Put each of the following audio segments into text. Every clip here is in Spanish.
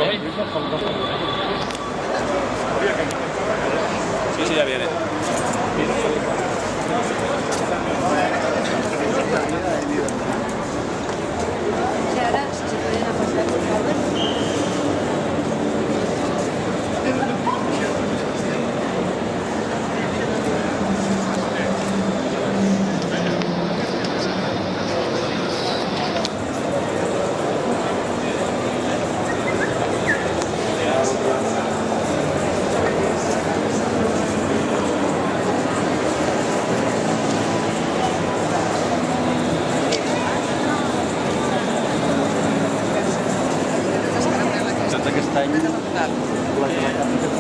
Sí, sí, ya viene. Y ahora, si se pueden apostar, por favor. Aquest any la Generalitat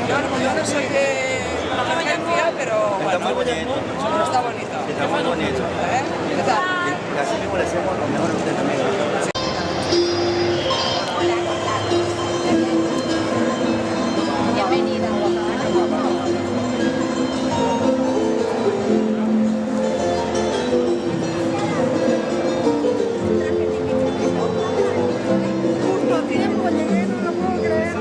Yo no soy de la emergencia, pero bueno, muy bonito. está bonito. Está muy bonito. ¿Qué tal? Así mismo le hacemos lo mejor a usted también. Bienvenida. Justo a tiempo llegué, no lo puedo creer.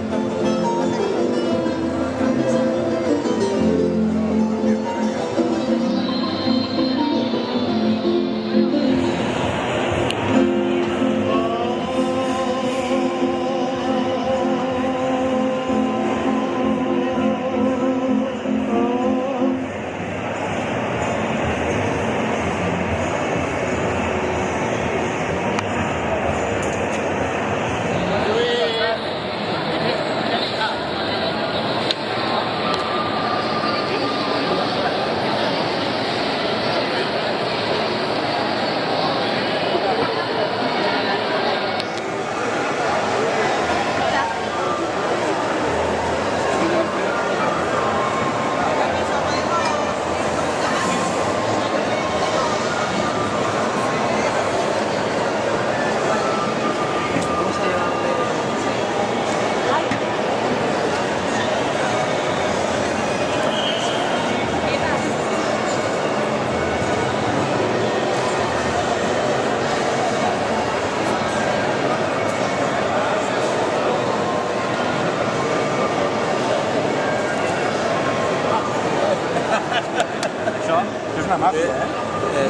Això és una màfia, eh?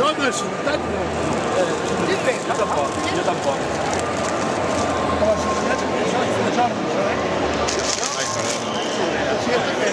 No, no, ciutat no. Jo tampoc, jo tampoc. Com a ciutat, això és de Jordi, això, eh? Ai, perdona. Sí, també.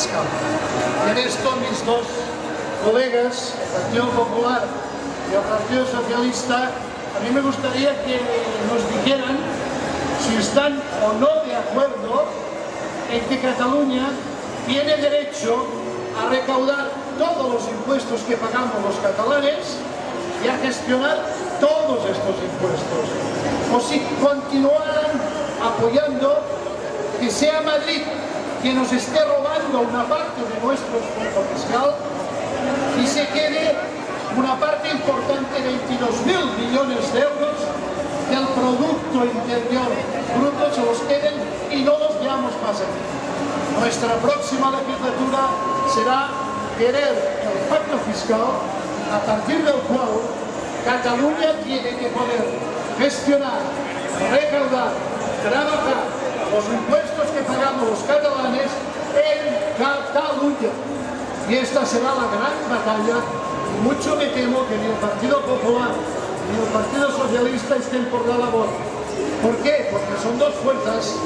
fiscal. Y en esto mis dos colegas, el Partido Popular y el Partido Socialista, a mí me gustaría que nos dijeran si están o no de acuerdo en que Cataluña tiene derecho a recaudar todos los impuestos que pagamos los catalanes y a gestionar todos estos impuestos, o si continuaran apoyando que sea Madrid quien nos esté robando una parte de nuestro esfuerzo fiscal y se quede una parte importante, 22.000 millones de euros del Producto Interior Bruto, se los queden y no los veamos más aquí. Nuestra próxima legislatura será querer el pacto fiscal a partir del cual Cataluña tiene que poder gestionar, recaudar, trabajar los impuestos que pagamos los catalanes en Cataluña. Y esta será la gran batalla. Y mucho me temo que ni el Partido Popular ni el Partido Socialista estén por la labor. ¿Por qué? Porque son dos fuerzas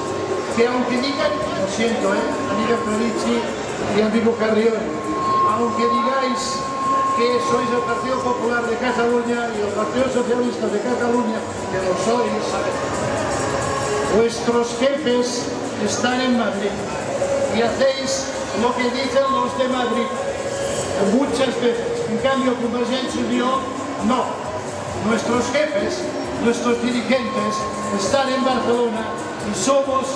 que aunque digan, lo siento, amiga Felici y amigo Carrión, aunque digáis que sois el Partido Popular de Cataluña y el Partido Socialista de Cataluña, que lo sois, vuestros jefes están en Madrid y hacéis lo que dicen los de Madrid muchas veces. En cambio, Convergencia y Unió, no. Nuestros jefes, nuestros dirigentes están en Barcelona y somos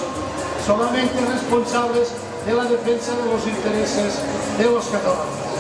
solamente responsables de la defensa de los intereses de los catalanes.